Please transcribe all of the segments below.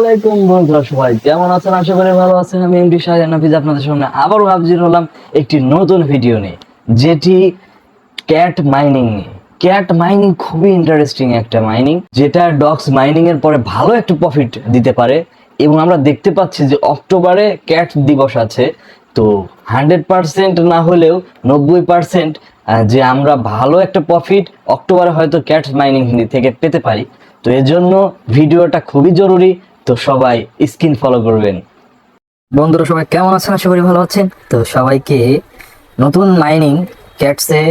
আলাইকুম বন্ধুরা, সবাই কেমন আছেন? আশা করি ভালো আছেন। আমি এমডি শাহজাহান হাফিজ আপনাদের সামনে আবারও হাজির হলাম একটি নতুন ভিডিও নিয়ে, যেটি ক্যাট মাইনিং নিয়ে। ক্যাট মাইনিং খুবই ইন্টারেস্টিং একটা মাইনিং, যেটা ডগস মাইনিং এর পরে ভালো একটা প্রফিট দিতে পারে। এবং আমরা দেখতে পাচ্ছি যে অক্টোবরে ক্যাট দিবস আছে, তো 100% না হলেও 90% যে আমরা ভালো একটা প্রফিট অক্টোবরে হয়তো ক্যাট মাইনিং থেকে পেতে পারি। তো এর জন্য ভিডিওটা খুবই জরুরি, তো সবাই স্ক্রিন ফলো করবেন। বন্ধুরা সবাই কেমন আছেন? আশা করি ভালো আছেন। তো সবাইকে নতুন মাইনিং ক্যাটসে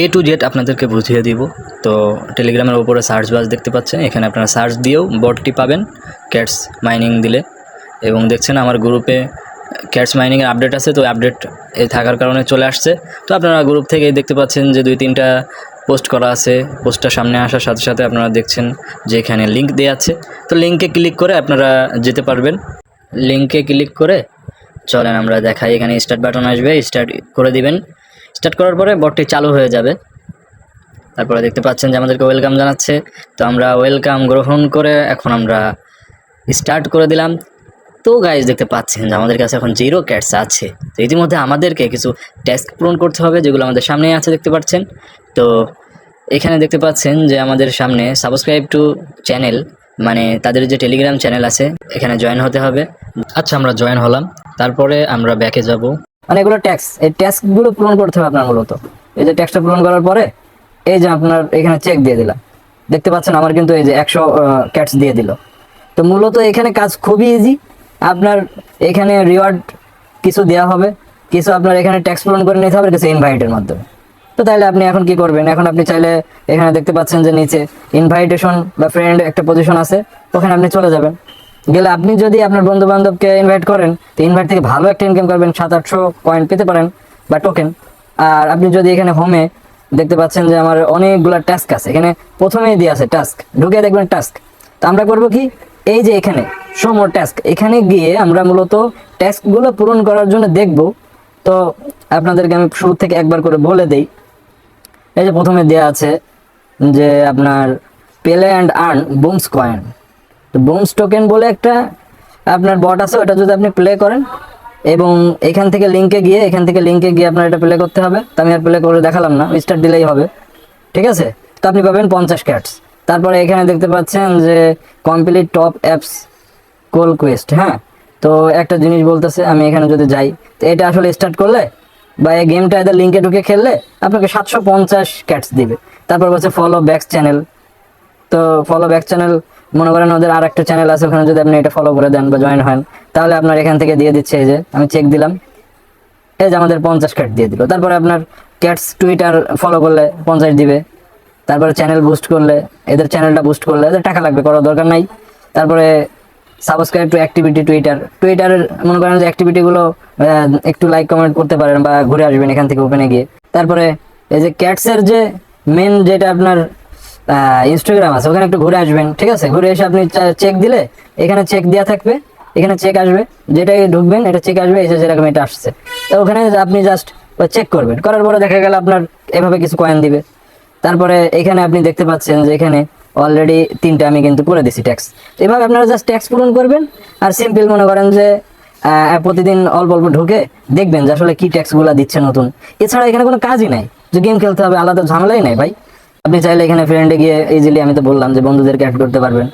A to Z আপনাদেরকে বুঝিয়ে দিব। তো টেলিগ্রামের উপরে সার্চ বাস দেখতে পাচ্ছেন, এখানে আপনারা সার্চ দিয়েও বটটি পাবেন ক্যাটস মাইনিং দিলে। এবং দেখছেন আমার গ্রুপে ক্যাটস মাইনিংয়ের আপডেট আছে, তো আপডেট থাকার কারণে চলে আসছে। তো আপনারা গ্রুপ থেকে দেখতে পাচ্ছেন যে 2-3টা পোস্ট করা আছে। পোস্টটা সামনে আসার সাথে সাথে আপনারা দেখছেন যে এখানে লিঙ্ক দেওয়া আছে। তো লিঙ্কে ক্লিক করে আপনারা যেতে পারবেন। লিঙ্কে ক্লিক করে চলেন আমরা দেখাই। এখানে স্টার্ট বাটন আসবে, স্টার্ট করে দিবেন। স্টার্ট করার পরে বটটি চালু হয়ে যাবে। তারপরে দেখতে পাচ্ছেন যে আমাদেরকে ওয়েলকাম জানাচ্ছে। তো আমরা ওয়েলকাম গ্রহণ করে এখন আমরা স্টার্ট করে দিলাম। তো গাইজ দেখতে পাচ্ছেন যে আমাদের কাছে এখন 0 ক্যাটস আছে। তো ইতিমধ্যে আমাদেরকে কিছু টাস্ক পূরণ করতে হবে, যেগুলো আমাদের সামনেই আছে দেখতে পাচ্ছেন। তো এখানে দেখতে পাচ্ছেন যে আমাদের সামনে সাবস্ক্রাইব টু চ্যানেল, মানে তাদের যে টেলিগ্রাম চ্যানেল আছে, এখানে জয়েন হতে হবে। আচ্ছা, আমরা জয়েন হলাম। তারপরে আমরা ব্যাকে যাব। মানে এগুলো ট্যাক্স, এই ট্যাক্সগুলো পূরণ করতে হবে আপনার। মূলত এই যে ট্যাক্সটা পূরণ করার পরে এই যে আপনার এখানে চেক দিয়ে দিলাম, দেখতে পাচ্ছেন আমার কিন্তু এই যে 100 ক্যাটস দিয়ে দিল। তো মূলত এখানে কাজ খুবই ইজি। আপনার এখানে রিওয়ার্ড কিছু দেওয়া হবে, কিছু আপনার এখানে ট্যাক্স পূরণ করে নিতে হবে, কিছু ইনভাইটের মাধ্যমে। তো তাহলে আপনি এখন কি করবেন? এখন আপনি চাইলে এখানে দেখতে পাচ্ছেন যে নিচে ইনভাইটেশন বা ফ্রেন্ড একটা পজিশন আছে, ওখানে আপনি চলে যাবেন। গেলে আপনি যদি আপনার বন্ধু বান্ধবকে ইনভাইট করেন, তো ইনভাইট থেকে ভালো একটা ইনকাম করবেন, 700-800 কয়েন পেতে পারেন বা টোকেন। আর আপনি যদি এখানে হোমে দেখতে পাচ্ছেন যে আমার অনেকগুলো টাস্ক আছে, এখানে প্রথমেই দিয়ে আছে টাস্ক, ঢুকে দেখবেন টাস্ক। তো আমরা করব কি, এই যে এখানে শো মোর টাস্ক, এখানে গিয়ে আমরা মূলত টাস্কগুলো পূরণ করার জন্য দেখব। তো আপনাদেরকে আমি শুরু থেকে একবার করে বলে দেই। এই যে প্রথমে দেওয়া আছে যে আপনার পেলে অ্যান্ড আর্ন বুমস কয়েন। তো বুমস টোকেন বলে একটা আপনার বট আছে, ওটা যদি আপনি প্লে করেন এবং এখান থেকে লিঙ্কে গিয়ে আপনার এটা প্লে করতে হবে। তো আমি আর প্লে করে দেখালাম না, স্টার্ট দিলেই হবে, ঠিক আছে? তো আপনি পাবেন 50 ক্যাটস। তারপরে এখানে দেখতে পাচ্ছেন যে কমপ্লিট টপ অ্যাপস কোল কোয়েস্ট। হ্যাঁ, তো একটা জিনিস বলতেছে, আমি এখানে যদি যাই, তো এটা আসলে স্টার্ট করলে বা এই গেমটা এদের লিঙ্কে ঢুকে খেললে আপনাকে 750 ক্যাটস দিবে। তারপর বলছে ফলো ব্যাক চ্যানেল। তো ফলো ব্যাক চ্যানেল, মনে করেন ওদের আর একটা চ্যানেল আছে, ওখানে যদি আপনি এটা ফলো করে দেন বা জয়েন হন, তাহলে আপনার এখান থেকে দিয়ে দিচ্ছে। এই যে আমি চেক দিলাম, এই যে আমাদের 50 ক্যাট দিয়ে দিল। তারপরে আপনার ক্যাটস টুইটার ফলো করলে 50 দিবে। তারপরে চ্যানেল বুস্ট করলে, এদের চ্যানেলটা বুস্ট করলে এদের টাকা লাগবে, করার দরকার নাই। তারপরে সাবস্ক্রাইব টু অ্যাক্টিভিটি টুইটারের মনে করেন যে অ্যাক্টিভিটিগুলো একটু লাইক কমেন্ট করতে পারেন বা ঘুরে আসবেন এখান থেকে ওপেনে গিয়ে। তারপরে এই যে ক্যাটসের যে মেন যেটা আপনার ইনস্টাগ্রাম আছে, ওখানে একটু ঘুরে আসবেন, ঠিক আছে? ঘুরে এসে আপনি চেক দিলে এখানে চেক দেওয়া থাকবে, এখানে চেক আসবে, যেটাই ঢুকবেন এটা চেক আসবে, এই যে যেরকম এটা আসছে। তো ওখানে আপনি জাস্ট চেক করবেন, করার পরে দেখা গেল আপনার এভাবে কিছু কয়েন দিবে। তারপরে এখানে আপনি দেখতে পাচ্ছেন যে এখানে অলরেডি 3টা আমি কিন্তু করে দিছি ট্যাক্স। এভাবে আপনারা জাস্ট ট্যাক্স পূরণ করবেন। আর সিম্পল মনে করেন যে প্রতিদিন অল্প অল্প ঢুকে দেখবেন যে আসলে কি ট্যাক্সগুলো দিচ্ছে নতুন। এছাড়া এখানে কোনো কাজই নাই যে গেম খেলতে হবে, আলাদা ঝামেলাই নাই ভাই। আপনি চাইলে এখানে ফ্রেন্ডে গিয়ে ইজিলি, আমি তো বললাম যে বন্ধুদেরকে অ্যাড করতে পারবেন।